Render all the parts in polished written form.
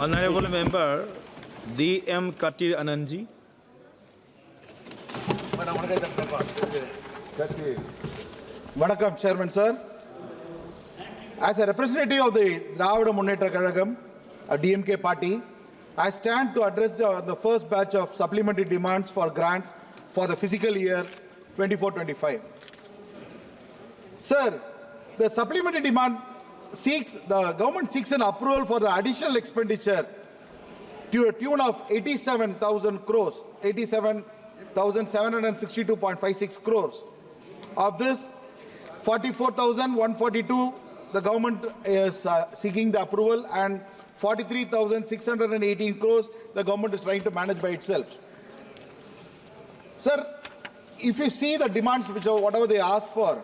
Honorable Member D.M. Kathir Anandji. Vanakkam, Chairman Sir. As a representative of the Dravida Munnetra Kazhagam, a DMK party, I stand to address the first batch of supplementary demands for grants for the fiscal year 24-25. Sir, the supplementary demand the government seeks an approval for the additional expenditure to a tune of 87,000 crores, 87,762.56 crores. Of this, 44,142 the government is seeking the approval, and 43,618 crores the government is trying to manage by itself. Sir, if you see the demands, which are whatever they ask for,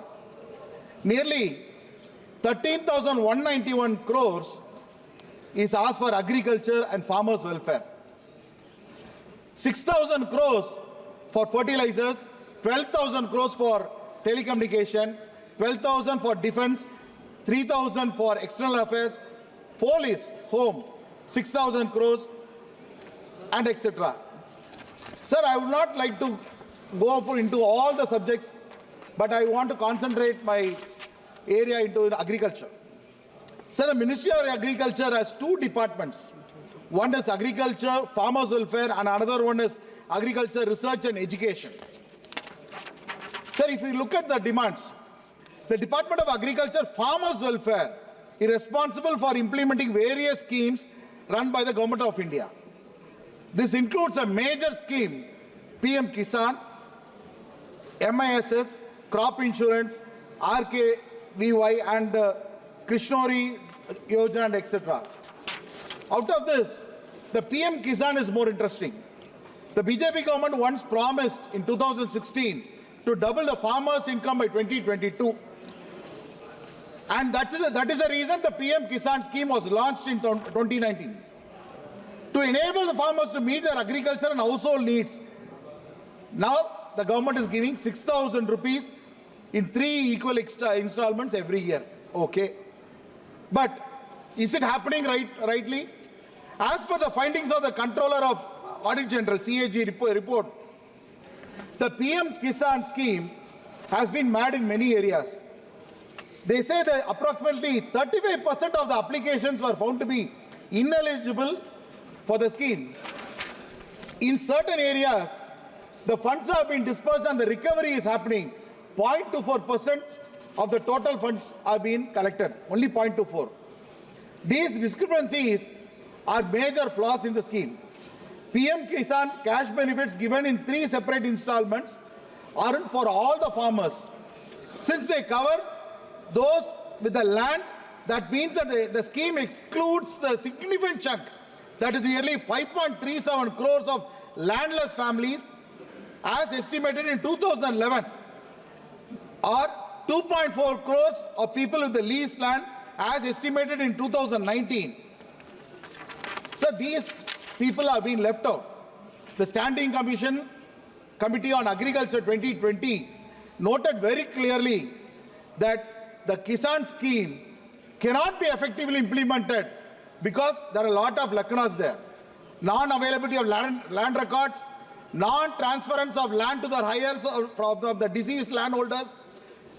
nearly 13,191 crores is asked for agriculture and farmers' welfare. 6,000 crores for fertilizers, 12,000 crores for telecommunication, 12,000 for defense, 3,000 for external affairs, police, home, 6,000 crores, and etc. Sir, I would not like to go into all the subjects, but I want to concentrate my area into agriculture. So the Ministry of Agriculture has two departments. One is agriculture, farmers' welfare, and another one is agriculture, research and education. Sir, if you look at the demands, the Department of Agriculture, Farmers' Welfare is responsible for implementing various schemes run by the Government of India. This includes a major scheme, PM Kisan, MISS, crop insurance, RKVY, and Krishnori Yojana, and etc. Out of this, the PM Kisan is more interesting. The BJP government once promised in 2016 to double the farmers' income by 2022. And that is the reason the PM Kisan scheme was launched in 2019. To enable the farmers to meet their agriculture and household needs, now the government is giving 6,000 rupees in 3 equal installments every year. Okay. But is it happening rightly? As per the findings of the Controller of Audit General, CAG report, the PM Kisan scheme has been mad in many areas. They say that approximately 35% of the applications were found to be ineligible for the scheme. In certain areas, the funds have been dispersed and the recovery is happening. 0.24% of the total funds are being collected, only 0.24. These discrepancies are major flaws in the scheme. PM Kisan cash benefits given in 3 separate installments aren't for all the farmers. Since they cover those with the land, that means that the scheme excludes the significant chunk, that is nearly 5.37 crores of landless families as estimated in 2011, or 2.4 crores of people with the leased land as estimated in 2019. So these people are being left out. The Standing Committee on Agriculture 2020 noted very clearly that the Kisan scheme cannot be effectively implemented because there are a lot of lacunas there. Non-availability of land records, non-transference of land to the heirs from the deceased landholders,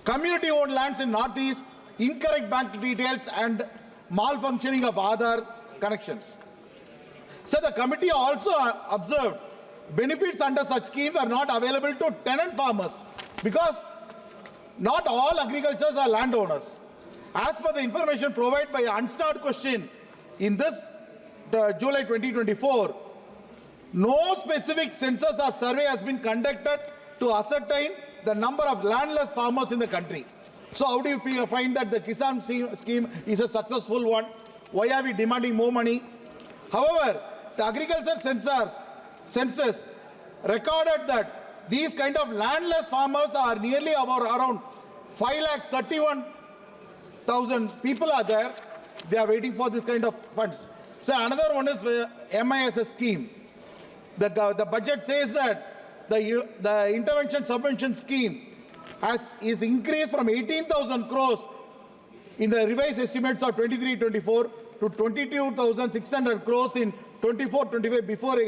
community-owned lands in Northeast, incorrect bank details, and malfunctioning of Aadhaar connections. So the committee also observed benefits under such scheme are not available to tenant farmers because not all agricultures are landowners. As per the information provided by Unstarred question in this July 2024, no specific census or survey has been conducted to ascertain the number of landless farmers in the country. So how do you find that the Kisan scheme is a successful one? Why are we demanding more money? However, the agriculture census recorded that these kind of landless farmers are nearly around 5,31,000 people are there. They are waiting for this kind of funds. So another one is MISS scheme. The budget says that the intervention subvention scheme is increased from 18,000 crores in the revised estimates of 23-24 to 22,600 crores in 24-25 before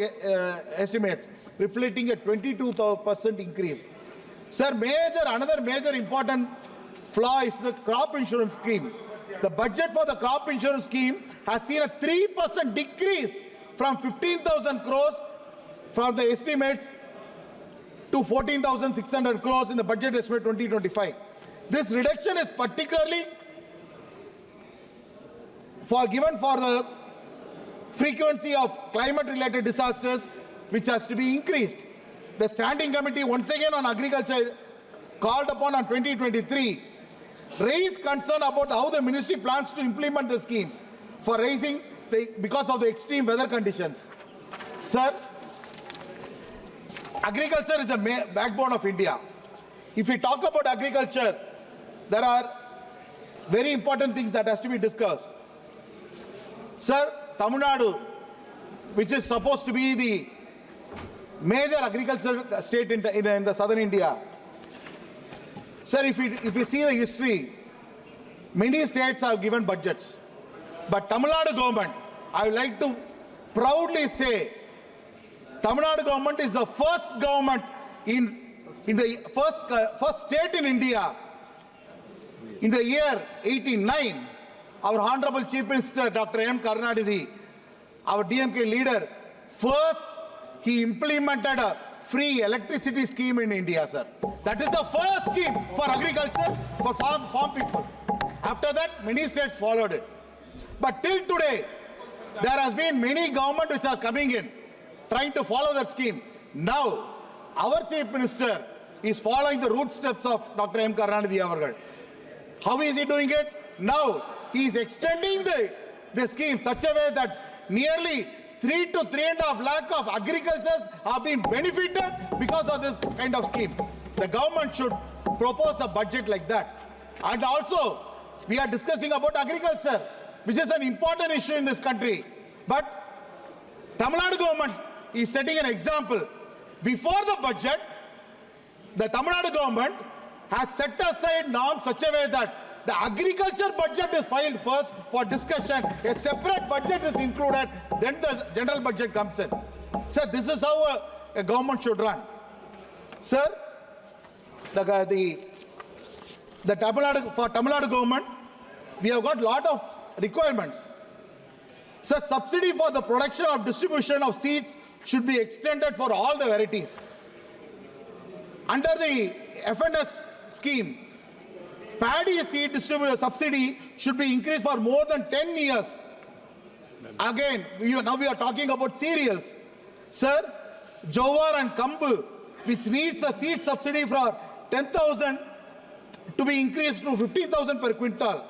estimates, reflecting a 22% increase. Sir, another major important flaw is the crop insurance scheme. The budget for the crop insurance scheme has seen a 3% decrease from 15,000 crores from the estimates to 14,600 crores in the budget estimate 2025. This reduction is particularly given for the frequency of climate-related disasters, which has to be increased. The Standing Committee, once again on Agriculture, called upon on 2023, raised concern about how the ministry plans to implement the schemes for raising because of the extreme weather conditions. Sir, agriculture is the backbone of India. If we talk about agriculture, there are very important things that has to be discussed. Sir, Tamil Nadu, which is supposed to be the major agriculture state in the southern India. Sir, if we see the history, many states have given budgets. But Tamil Nadu government, I would like to proudly say, Tamil Nadu government is the first government in the first state in India. In the year 1889, our Honorable Chief Minister Dr. M. Karunanidhi, our DMK leader, first he implemented a free electricity scheme in India, sir. That is the first scheme for agriculture, for farm people. After that, many states followed it. But till today, there has been many governments which are coming in, trying to follow that scheme. Now, our Chief Minister is following the root steps of Dr. M. Karunanidhi Avargal. How is he doing it? Now, he is extending the scheme such a way that nearly 3 to 3.5 lakh of agricultures have been benefited because of this kind of scheme. The government should propose a budget like that. And also, we are discussing about agriculture, which is an important issue in this country. But Tamil Nadu government is setting an example. Before the budget, the Tamil Nadu government has set aside norms such a way that the agriculture budget is filed first for discussion, a separate budget is included, then the general budget comes in. Sir, this is how a government should run. Sir, for Tamil Nadu government, we have got a lot of requirements. Sir, subsidy for the production of distribution of seeds should be extended for all the varieties. Under the FNS scheme, paddy seed subsidy should be increased for more than 10 years. Again, now we are talking about cereals. Sir, jowar and kambu, which needs a seed subsidy for 10,000 to be increased to 15,000 per quintal.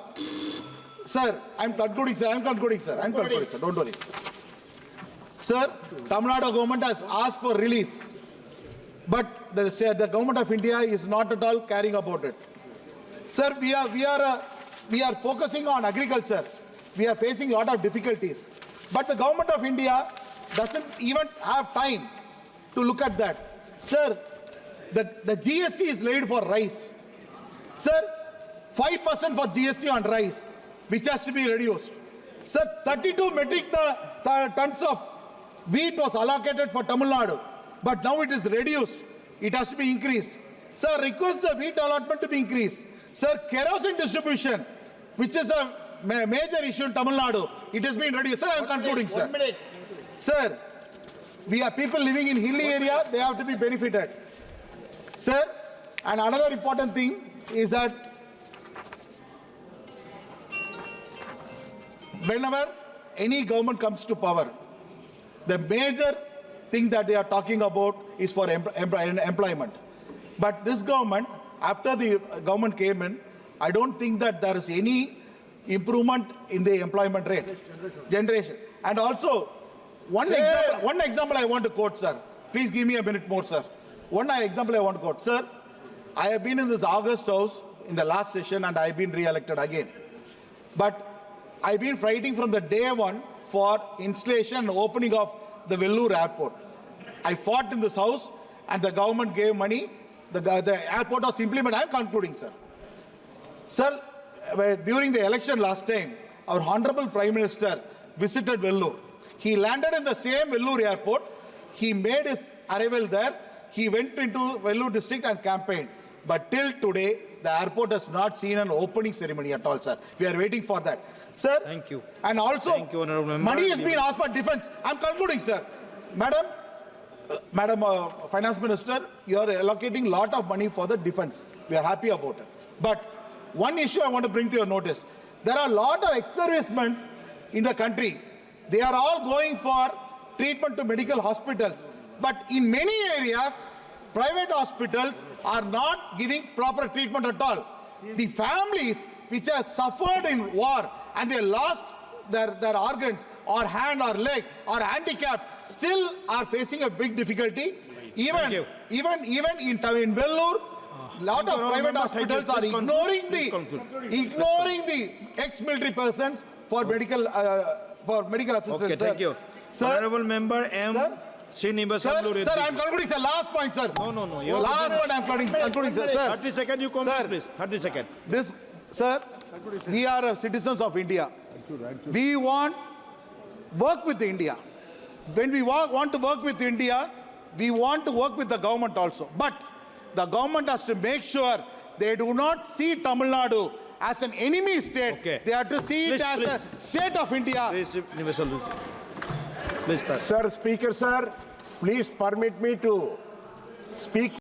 Sir, I'm concluding, sir. Don't worry. Sir, Tamil Nadu government has asked for relief, but the government of India is not at all caring about it. Sir, we are focusing on agriculture. We are facing a lot of difficulties. But the government of India doesn't even have time to look at that. Sir, the GST is laid for rice. Sir, 5% for GST on rice, which has to be reduced. Sir, 32 metric tons of wheat was allocated for Tamil Nadu, but now it is reduced. It has to be increased. Sir, request the wheat allotment to be increased. Sir, kerosene distribution, which is a major issue in Tamil Nadu, it has been reduced. Sir, I am concluding, sir. 1 minute. Sir, we are people living in hilly area, they have to be benefited. Sir, and another important thing is that whenever any government comes to power, the major thing that they are talking about is for employment. But this government, after the government came in, I don't think that there is any improvement in the employment rate. Generation. And also, one example I want to quote, sir. Please give me a minute more, sir. One example I want to quote. Sir, I have been in this August House in the last session and I have been re-elected again. But I have been fighting from the day one for installation and opening of the Vellore airport. I fought in this house and the government gave money. The airport was implemented. I am concluding, sir. Sir, during the election last time, our Honorable Prime Minister visited Vellore. He landed in the same Vellore airport. He made his arrival there. He went into Vellore district and campaigned. But till today, the airport has not seen an opening ceremony at all, sir. We are waiting for that. Sir. Thank you. And also, Thank you, Honorable Member. money has been asked for defense. I'm concluding, sir. Madam Finance Minister, you are allocating a lot of money for the defense. We are happy about it. But one issue I want to bring to your notice. There are a lot of ex-servicemen in the country. They are all going for treatment to medical hospitals. But in many areas, private hospitals are not giving proper treatment at all. The families which have suffered in war and they lost their organs or hand or leg or handicapped still are facing a big difficulty. Even in Vellore, lot of private hospitals are ignoring the ex-military persons for medical assistance. Okay, thank you. Sir, Honorable Member M. Sir? Srinivasa. Sir, I'm concluding, sir. Last point, sir. No. Last point, I'm concluding, sir. 30 seconds, you complete, Sir. please. 30 seconds. This, sir, we are citizens of India. We want work with India. When we want to work with India, we want to work with the government also. But the government has to make sure they do not see Tamil Nadu as an enemy state. Okay. They have to see it as a state of India. Please start. Sir, Speaker, sir, please permit me to speak.